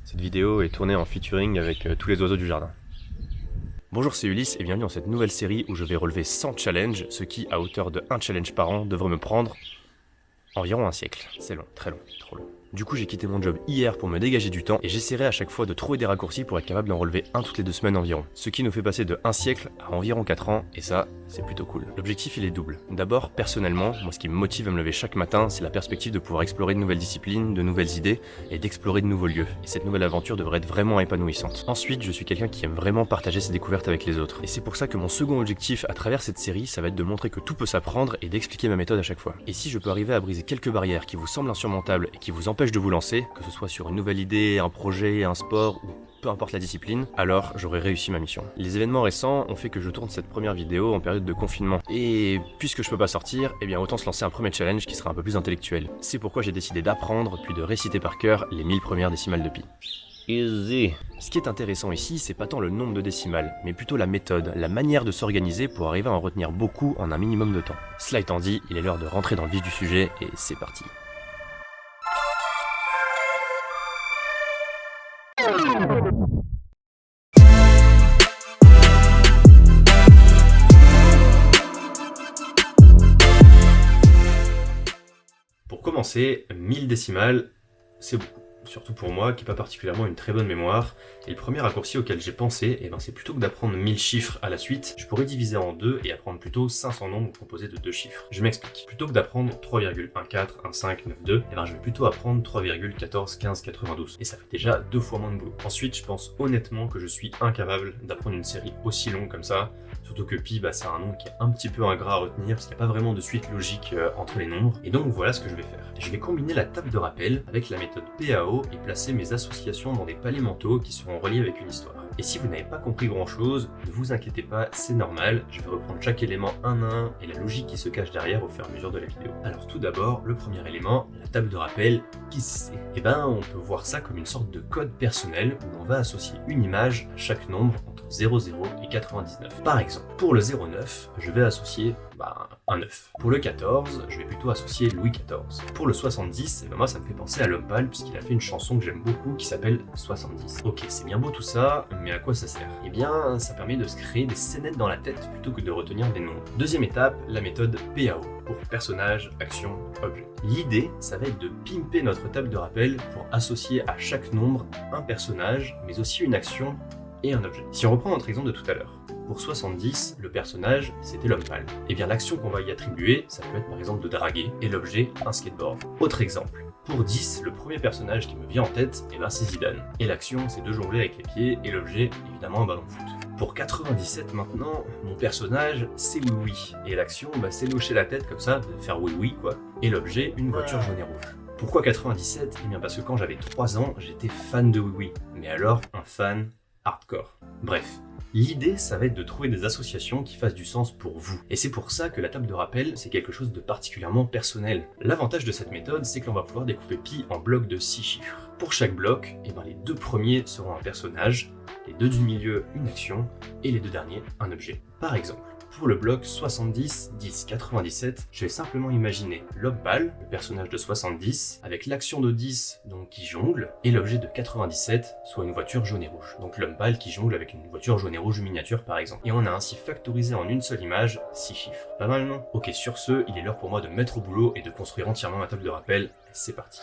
Cette vidéo est tournée en featuring avec tous les oiseaux du jardin. Bonjour, c'est Ulysse et bienvenue dans cette nouvelle série où je vais relever 100 challenges, ce qui, à hauteur de 1 challenge par an, devrait me prendre environ un siècle. C'est long, très long, trop long. Du coup, j'ai quitté mon job hier pour me dégager du temps et j'essaierai à chaque fois de trouver des raccourcis pour être capable d'en relever un toutes les 2 semaines environ. Ce qui nous fait passer de 1 siècle à environ 4 ans et ça, c'est plutôt cool. L'objectif, il est double. D'abord, personnellement, moi ce qui me motive à me lever chaque matin, c'est la perspective de pouvoir explorer de nouvelles disciplines, de nouvelles idées et d'explorer de nouveaux lieux. Et cette nouvelle aventure devrait être vraiment épanouissante. Ensuite, je suis quelqu'un qui aime vraiment partager ses découvertes avec les autres. Et c'est pour ça que mon second objectif à travers cette série, ça va être de montrer que tout peut s'apprendre et d'expliquer ma méthode à chaque fois. Et si je peux arriver à briser quelques barrières qui vous semblent insurmontables et qui vous empêchent de vous lancer, que ce soit sur une nouvelle idée, un projet, un sport ou peu importe la discipline, alors j'aurai réussi ma mission. Les événements récents ont fait que je tourne cette première vidéo en période de confinement. Et puisque je peux pas sortir, eh bien autant se lancer un premier challenge qui sera un peu plus intellectuel. C'est pourquoi j'ai décidé d'apprendre puis de réciter par cœur les 1000 premières décimales de pi. Easy. Ce qui est intéressant ici, c'est pas tant le nombre de décimales, mais plutôt la méthode, la manière de s'organiser pour arriver à en retenir beaucoup en un minimum de temps. Cela étant dit, il est l'heure de rentrer dans le vif du sujet et c'est parti. Pour commencer, 1000 décimales, c'est beaucoup. Surtout pour moi, qui n'a pas particulièrement une très bonne mémoire. Et le premier raccourci auquel j'ai pensé, c'est plutôt que d'apprendre 1000 chiffres à la suite, je pourrais diviser en deux et apprendre plutôt 500 nombres composés de 2 chiffres. Je m'explique. Plutôt que d'apprendre 3,14, 15, 9, 2, je vais plutôt apprendre 3,14, 15, 92. Et ça fait déjà 2 fois moins de boulot. Ensuite, je pense honnêtement que je suis incapable d'apprendre une série aussi longue comme ça. Surtout que pi, c'est un nombre qui est un petit peu ingrat à retenir parce qu'il n'y a pas vraiment de suite logique entre les nombres. Et donc voilà ce que je vais faire. Je vais combiner la table de rappel avec la méthode PAO et placer mes associations dans des paliers mentaux qui seront reliés avec une histoire. Et si vous n'avez pas compris grand chose, ne vous inquiétez pas, c'est normal, je vais reprendre chaque élément un à un et la logique qui se cache derrière au fur et à mesure de la vidéo. Alors tout d'abord, le premier élément, la table de rappel, qu'est-ce que c'est ? On peut voir ça comme une sorte de code personnel où on va associer une image à chaque nombre entre 00 et 99. Par exemple, pour le 09, je vais associer un 9. Pour le 14, je vais plutôt associer Louis XIV. Pour le 70, moi ça me fait penser à L'Homme Pâle puisqu'il a fait une chanson que j'aime beaucoup qui s'appelle 70. Ok, c'est bien beau tout ça, mais à quoi ça sert ? Ça permet de se créer des scénettes dans la tête plutôt que de retenir des nombres. Deuxième étape, la méthode PAO, pour personnage, action, objet. L'idée, ça va être de pimper notre table de rappel pour associer à chaque nombre un personnage, mais aussi une action et un objet. Si on reprend notre exemple de tout à l'heure, pour 70, le personnage, c'était L'Homme Pâle. L'action qu'on va y attribuer, ça peut être par exemple de draguer, et l'objet, un skateboard. Autre exemple, pour 10, le premier personnage qui me vient en tête, c'est Zidane. Et l'action, c'est de jongler avec les pieds, et l'objet, évidemment, un ballon de foot. Pour 97 maintenant, mon personnage, c'est Oui-Oui. Et l'action, c'est de hocher la tête comme ça, de faire oui-oui quoi. Et l'objet, une voiture jaune et rouge. Pourquoi 97 ? Parce que quand j'avais 3 ans, j'étais fan de Oui-Oui. Mais alors, un fan hardcore. Bref. L'idée, ça va être de trouver des associations qui fassent du sens pour vous. Et c'est pour ça que la table de rappel, c'est quelque chose de particulièrement personnel. L'avantage de cette méthode, c'est que l'on va pouvoir découper pi en blocs de 6 chiffres. Pour chaque bloc, les 2 premiers seront un personnage, les 2 du milieu une action, et les 2 derniers un objet. Par exemple, pour le bloc 70, 10, 97, je vais simplement imaginer L'Homme Pâle, le personnage de 70, avec l'action de 10 donc qui jongle, et l'objet de 97, soit une voiture jaune et rouge. Donc L'Homme Pâle qui jongle avec une voiture jaune et rouge miniature par exemple. Et on a ainsi factorisé en une seule image 6 chiffres. Pas mal non ? Ok, sur ce, il est l'heure pour moi de me mettre au boulot et de construire entièrement ma table de rappel. C'est parti.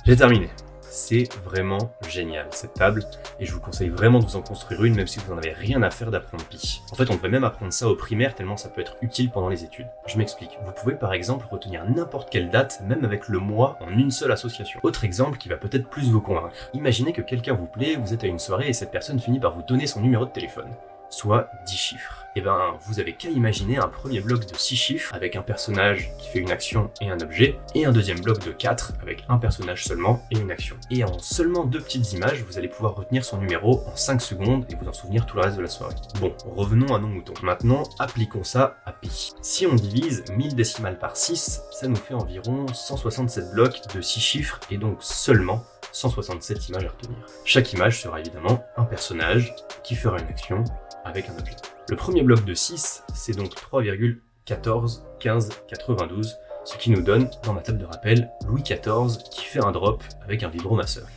J'ai terminé. C'est vraiment génial cette table et je vous conseille vraiment de vous en construire une même si vous n'en avez rien à faire d'apprendre pi. En fait, on pourrait même apprendre ça au primaire tellement ça peut être utile pendant les études. Je m'explique. Vous pouvez par exemple retenir n'importe quelle date, même avec le mois, en une seule association. Autre exemple qui va peut-être plus vous convaincre. Imaginez que quelqu'un vous plaît, vous êtes à une soirée et cette personne finit par vous donner son numéro de téléphone. soit 10 chiffres. Et ben, vous avez qu'à imaginer un premier bloc de 6 chiffres avec un personnage qui fait une action et un objet, et un deuxième bloc de 4 avec un personnage seulement et une action. Et en seulement 2 petites images, vous allez pouvoir retenir son numéro en 5 secondes et vous en souvenir tout le reste de la soirée. Bon, revenons à nos moutons. Maintenant, appliquons ça à pi. Si on divise 1000 décimales par 6, ça nous fait environ 167 blocs de 6 chiffres et donc seulement 167 images à retenir. Chaque image sera évidemment un personnage qui fera une action avec un objet. Le premier bloc de 6, c'est donc 3,141592, ce qui nous donne, dans ma table de rappel, Louis XIV qui fait un drop avec un vibromasseur.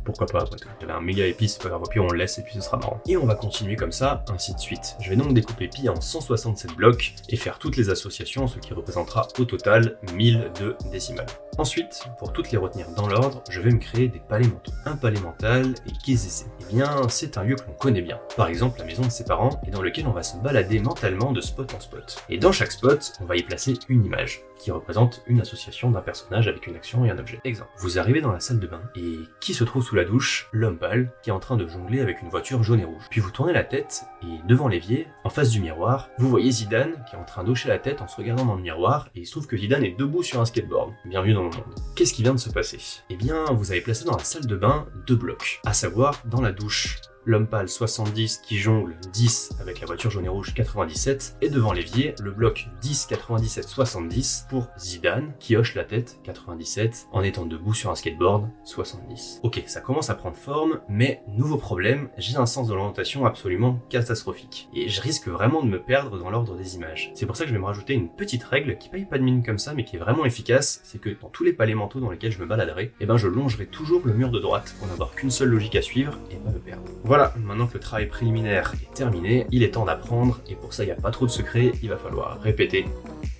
Pourquoi pas, après tout. J'avais un méga épi, c'est pas grave, au pire on le laisse et puis ce sera marrant. Et on va continuer comme ça, ainsi de suite. Je vais donc découper pi en 167 blocs et faire toutes les associations, ce qui représentera au total 1002 décimales. Ensuite, pour toutes les retenir dans l'ordre, je vais me créer des palais mentaux. Un palais mental, et qu'est-ce que c'est ? Eh bien, c'est un lieu que l'on connaît bien. Par exemple, la maison de ses parents, et dans lequel on va se balader mentalement de spot en spot. Et dans chaque spot, on va y placer une image, qui représente une association d'un personnage avec une action et un objet. Exemple, vous arrivez dans la salle de bain, et qui se trouve sous la douche ? L'homme pâle, qui est en train de jongler avec une voiture jaune et rouge. Puis vous tournez la tête, et devant l'évier, en face du miroir, vous voyez Zidane, qui est en train d'hocher la tête en se regardant dans le miroir, et il se trouve que Zidane est debout sur un skateboard. Bienvenue dans le monde. Qu'est-ce qui vient de se passer ? Eh bien, vous avez placé dans la salle de bain 2 blocs, à savoir dans la douche, l'homme pâle 70 qui jongle 10 avec la voiture jaune et rouge 97, et devant l'évier, le bloc 10, 97, 70 pour Zidane qui hoche la tête 97 en étant debout sur un skateboard 70. Ok, ça commence à prendre forme, mais nouveau problème, j'ai un sens de l'orientation absolument catastrophique. Et je risque vraiment de me perdre dans l'ordre des images. C'est pour ça que je vais me rajouter une petite règle qui paye pas de mine comme ça, mais qui est vraiment efficace, c'est que dans tous les palais mentaux dans lesquels je me baladerai, eh ben je longerai toujours le mur de droite pour n'avoir qu'une seule logique à suivre et pas me perdre. Voilà, maintenant que le travail préliminaire est terminé, il est temps d'apprendre, et pour ça il n'y a pas trop de secrets, il va falloir répéter,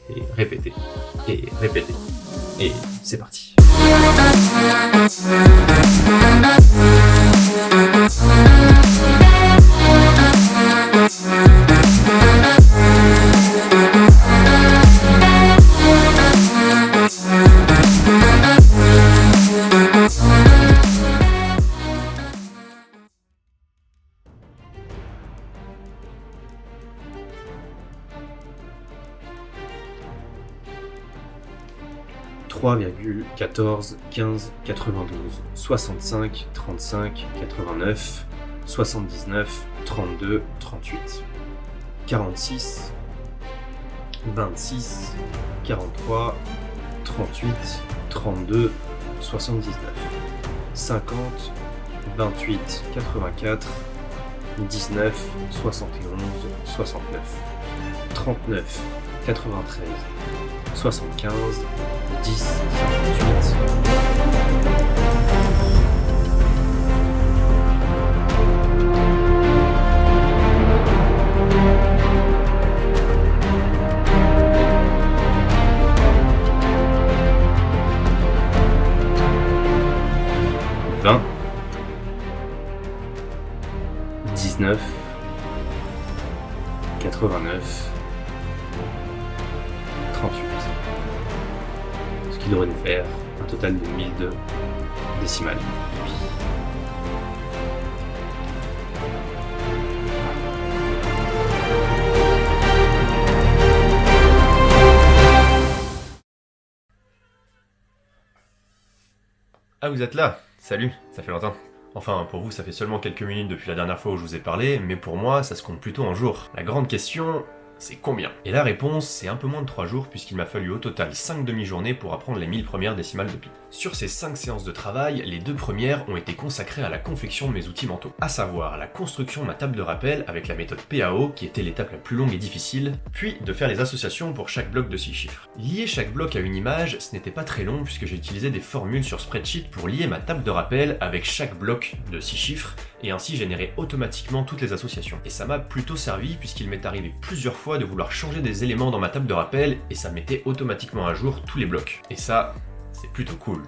et répéter, et répéter. Et c'est parti. 3,141592 65 35 89 79 32 38 46 26 43 38 32 79 50 28 84 19 71 69 39 93 75 10 58 20 19 89 38. Ce qui devrait nous faire un total de 1002 décimales. Ah, vous êtes là? Salut, ça fait longtemps. Enfin, pour vous, ça fait seulement quelques minutes depuis la dernière fois où je vous ai parlé, mais pour moi, ça se compte plutôt en jours. La grande question, c'est combien? Et la réponse, c'est un peu moins de 3 jours puisqu'il m'a fallu au total 5 demi-journées pour apprendre les 1000 premières décimales de pi. Sur ces 5 séances de travail, les 2 premières ont été consacrées à la confection de mes outils mentaux, à savoir la construction de ma table de rappel avec la méthode PAO qui était l'étape la plus longue et difficile, puis de faire les associations pour chaque bloc de 6 chiffres. Lier chaque bloc à une image, ce n'était pas très long puisque j'ai utilisé des formules sur spreadsheet pour lier ma table de rappel avec chaque bloc de 6 chiffres et ainsi générer automatiquement toutes les associations. Et ça m'a plutôt servi puisqu'il m'est arrivé plusieurs fois de vouloir changer des éléments dans ma table de rappel et ça mettait automatiquement à jour tous les blocs. Et ça, c'est plutôt cool.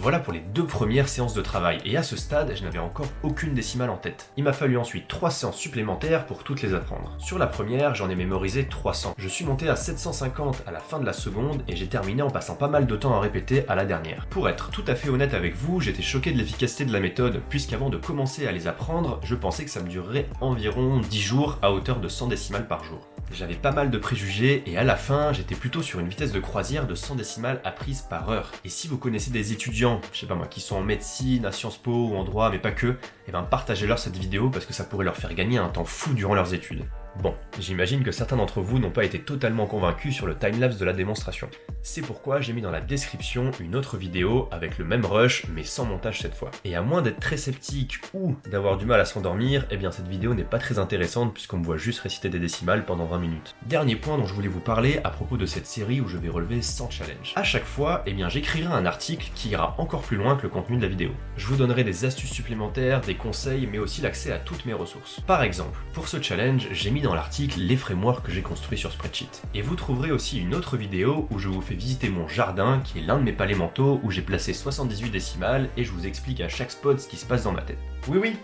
Voilà pour les 2 premières séances de travail, et à ce stade, je n'avais encore aucune décimale en tête. Il m'a fallu ensuite 3 séances supplémentaires pour toutes les apprendre. Sur la première, j'en ai mémorisé 300. Je suis monté à 750 à la fin de la seconde, et j'ai terminé en passant pas mal de temps à répéter à la dernière. Pour être tout à fait honnête avec vous, j'étais choqué de l'efficacité de la méthode, puisqu'avant de commencer à les apprendre, je pensais que ça me durerait environ 10 jours à hauteur de 100 décimales par jour. J'avais pas mal de préjugés et à la fin, j'étais plutôt sur une vitesse de croisière de 100 décimales apprises par heure. Et si vous connaissez des étudiants, je sais pas moi, qui sont en médecine, à Sciences Po ou en droit, mais pas que, eh ben partagez-leur cette vidéo parce que ça pourrait leur faire gagner un temps fou durant leurs études. Bon, j'imagine que certains d'entre vous n'ont pas été totalement convaincus sur le timelapse de la démonstration. C'est pourquoi j'ai mis dans la description une autre vidéo avec le même rush mais sans montage cette fois. Et à moins d'être très sceptique ou d'avoir du mal à s'endormir, eh bien cette vidéo n'est pas très intéressante puisqu'on me voit juste réciter des décimales pendant 20 minutes. Dernier point dont je voulais vous parler à propos de cette série où je vais relever 100 challenges. À chaque fois, eh bien j'écrirai un article qui ira encore plus loin que le contenu de la vidéo. Je vous donnerai des astuces supplémentaires, des conseils, mais aussi l'accès à toutes mes ressources. Par exemple, pour ce challenge, j'ai mis dans l'article les frameworks que j'ai construits sur Spreadsheet. Et vous trouverez aussi une autre vidéo où je vous fais visiter mon jardin, qui est l'un de mes palais mentaux, où j'ai placé 78 décimales et je vous explique à chaque spot ce qui se passe dans ma tête. Oui,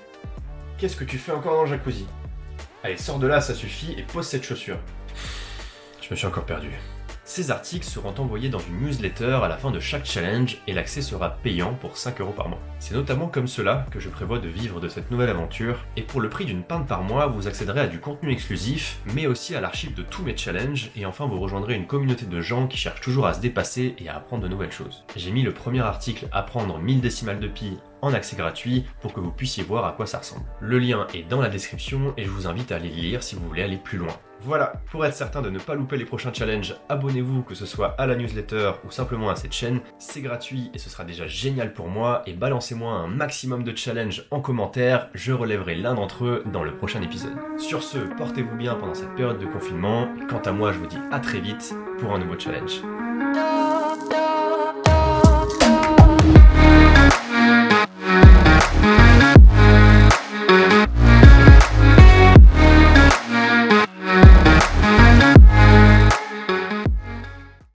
qu'est-ce que tu fais encore dans le jacuzzi? Allez, sors de là, ça suffit, et pose cette chaussure. Je me suis encore perdu. Ces articles seront envoyés dans une newsletter à la fin de chaque challenge et l'accès sera payant pour 5 € par mois. C'est notamment comme cela que je prévois de vivre de cette nouvelle aventure, et pour le prix d'une pinte par mois, vous accéderez à du contenu exclusif, mais aussi à l'archive de tous mes challenges, et enfin vous rejoindrez une communauté de gens qui cherchent toujours à se dépasser et à apprendre de nouvelles choses. J'ai mis le premier article Apprendre 1000 décimales de pi en accès gratuit pour que vous puissiez voir à quoi ça ressemble. Le lien est dans la description et je vous invite à aller le lire si vous voulez aller plus loin. Voilà, pour être certain de ne pas louper les prochains challenges, abonnez-vous que ce soit à la newsletter ou simplement à cette chaîne, c'est gratuit et ce sera déjà génial pour moi, et balancez-moi un maximum de challenges en commentaire, je relèverai l'un d'entre eux dans le prochain épisode. Sur ce, portez-vous bien pendant cette période de confinement, et quant à moi je vous dis à très vite pour un nouveau challenge.